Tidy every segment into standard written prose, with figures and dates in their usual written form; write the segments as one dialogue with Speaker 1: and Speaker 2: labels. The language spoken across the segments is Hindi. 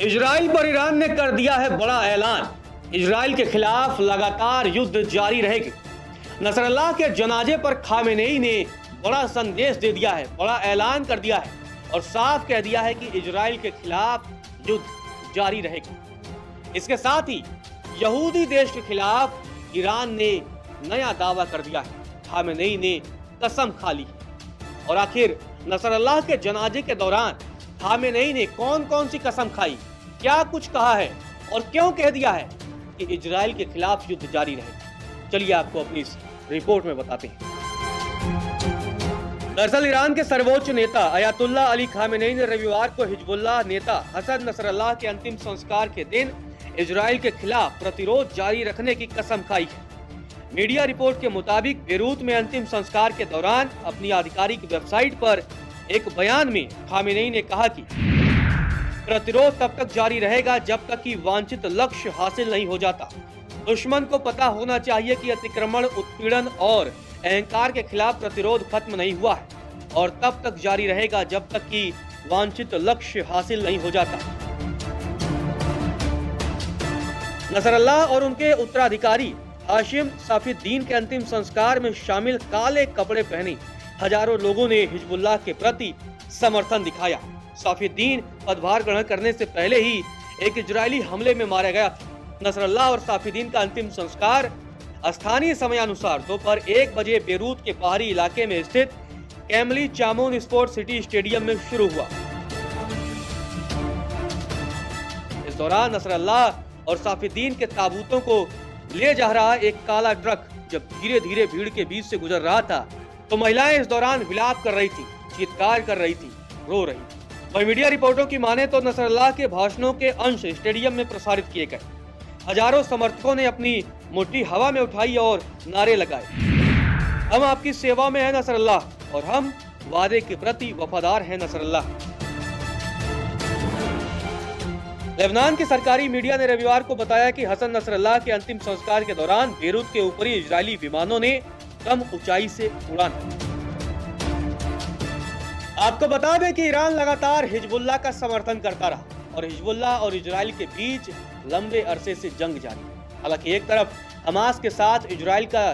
Speaker 1: इजराइल पर ईरान ने कर दिया है बड़ा ऐलान। इजराइल के खिलाफ लगातार युद्ध जारी रहेगी। नसरल्लाह के जनाजे पर खामेनेई ने बड़ा संदेश दे दिया है, बड़ा ऐलान कर दिया है और साफ कह दिया है कि इजराइल के खिलाफ युद्ध जारी रहेगा। इसके साथ ही यहूदी देश के खिलाफ ईरान ने नया दावा कर दिया है। खामेनेई ने कसम खा ली है। और आखिर नसरल्लाह के जनाजे के दौरान खामेनेई ने कौन कौन सी कसम खाई, क्या कुछ कहा है और क्यों कह दिया है कि इजराइल के खिलाफ युद्ध जारी रहेगा, चलिए आपको अपनी इस रिपोर्ट में बताते हैं। दरअसल ईरान के सर्वोच्च नेता अयातुल्लाह अली खामेनेई ने रविवार को हिजबुल्लाह नेता हसन नसरल्लाह के अंतिम संस्कार के दिन इजराइल के खिलाफ प्रतिरोध जारी रखने की कसम खाई है। मीडिया रिपोर्ट के मुताबिक बेरूत में अंतिम संस्कार के दौरान अपनी आधिकारिक वेबसाइट पर एक बयान में खामेनेई ने कहा कि प्रतिरोध तब तक जारी रहेगा जब तक कि वांछित लक्ष्य हासिल नहीं हो जाता। दुश्मन को पता होना चाहिए कि अतिक्रमण, उत्पीड़न और अहंकार के खिलाफ प्रतिरोध खत्म नहीं हुआ है और तब तक जारी रहेगा जब तक कि वांछित लक्ष्य हासिल नहीं हो जाता। नसरल्लाह और उनके उत्तराधिकारी हाशिम साफीद्दीन के अंतिम संस्कार में शामिल काले कपड़े पहने हजारों लोगों ने हिजबुल्लाह के प्रति समर्थन दिखाया। साफीद्दीन पदभार ग्रहण करने से पहले ही एक इजरायली हमले में मारा गया था। नसरल्लाह और साफीद्दीन का अंतिम संस्कार स्थानीय समयानुसार दोपहर 1 बजे बेरूत के बाहरी इलाके में स्थित कैमली चामोन स्पोर्ट सिटी स्टेडियम में शुरू हुआ। इस दौरान नसरल्लाह और साफीद्दीन के ताबूतों को ले जा रहा एक काला ट्रक जब धीरे धीरे भीड़ के बीच से गुजर रहा था तो महिलाएं इस दौरान विलाप कर रही थी, चीत्कार कर रही थी, रो रही थी। वहीं मीडिया रिपोर्टों की माने तो नसरल्लाह के भाषणों के अंश स्टेडियम में प्रसारित किए गए। हजारों समर्थकों ने अपनी मुट्ठी हवा में उठाई और नारे लगाए, हम आपकी सेवा में हैं नसरल्लाह और हम वादे के प्रति वफादार हैं नसरल्लाह। लेबनान की सरकारी मीडिया ने रविवार को बताया कि हसन नसरल्लाह के अंतिम संस्कार के दौरान बेरूत के ऊपरी इजरायली विमानों ने कम ऊंचाई से उड़ान। आपको बता दें कि ईरान लगातार हिजबुल्लाह का समर्थन करता रहा और हिजबुल्लाह और इजराइल के बीच लंबे अरसे से जंग जारी है। हालांकि एक तरफ हमास के साथ इजराइल का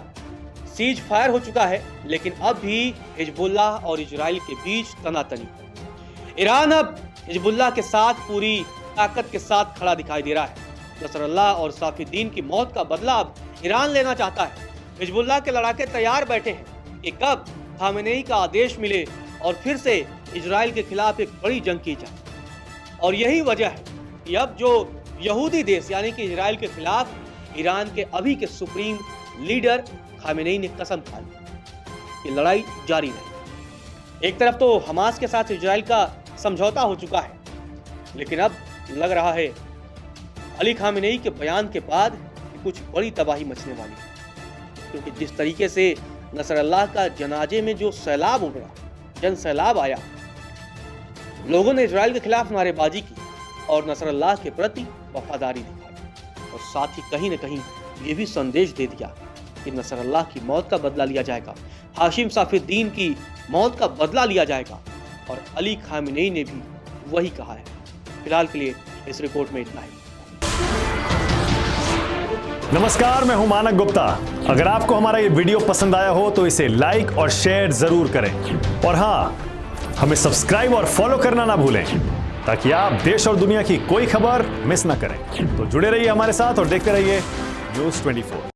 Speaker 1: सीज फायर हो चुका है, लेकिन अब भी हिजबुल्लाह और इजराइल के बीच तनातनी है। ईरान अब हिजबुल्लाह के साथ पूरी ताकत के साथ खड़ा दिखाई दे रहा है। नसरल्लाह और साफीद्दीन की मौत का बदला अब ईरान लेना चाहता है। हिजबुल्लाह के लड़ाके तैयार बैठे हैं कि कब खामेनेई का आदेश मिले और फिर से इजराइल के खिलाफ एक बड़ी जंग की जाए। और यही वजह है कि अब जो यहूदी देश यानी कि इजराइल के खिलाफ ईरान के अभी के सुप्रीम लीडर खामेनेई ने कसम खा ली कि लड़ाई जारी रहेगी। एक तरफ तो हमास के साथ इजराइल का समझौता हो चुका है, लेकिन अब लग रहा है अली खामेनेई के बयान के बाद कुछ बड़ी तबाही मचने वाली है, क्योंकि जिस तरीके से नसरल्लाह का जनाजे में जो सैलाब उमड़ा, जन सैलाब आया, लोगों ने इजराइल के खिलाफ नारेबाजी की और नसरल्लाह के प्रति वफादारी दिखाई और साथ ही कहीं न कहीं ये भी संदेश दे दिया कि नसरल्लाह की मौत का बदला लिया जाएगा, हाशिम साफीद्दीन की मौत का बदला लिया जाएगा और अली खामेनेई ने भी वही कहा है। फिलहाल के लिए इस रिपोर्ट में इतना ही।
Speaker 2: नमस्कार, मैं हूं मानक गुप्ता। अगर आपको हमारा ये वीडियो पसंद आया हो तो इसे लाइक और शेयर जरूर करें और हाँ, हमें सब्सक्राइब और फॉलो करना ना भूलें ताकि आप देश और दुनिया की कोई खबर मिस ना करें। तो जुड़े रहिए हमारे साथ और देखते रहिए न्यूज़ 24।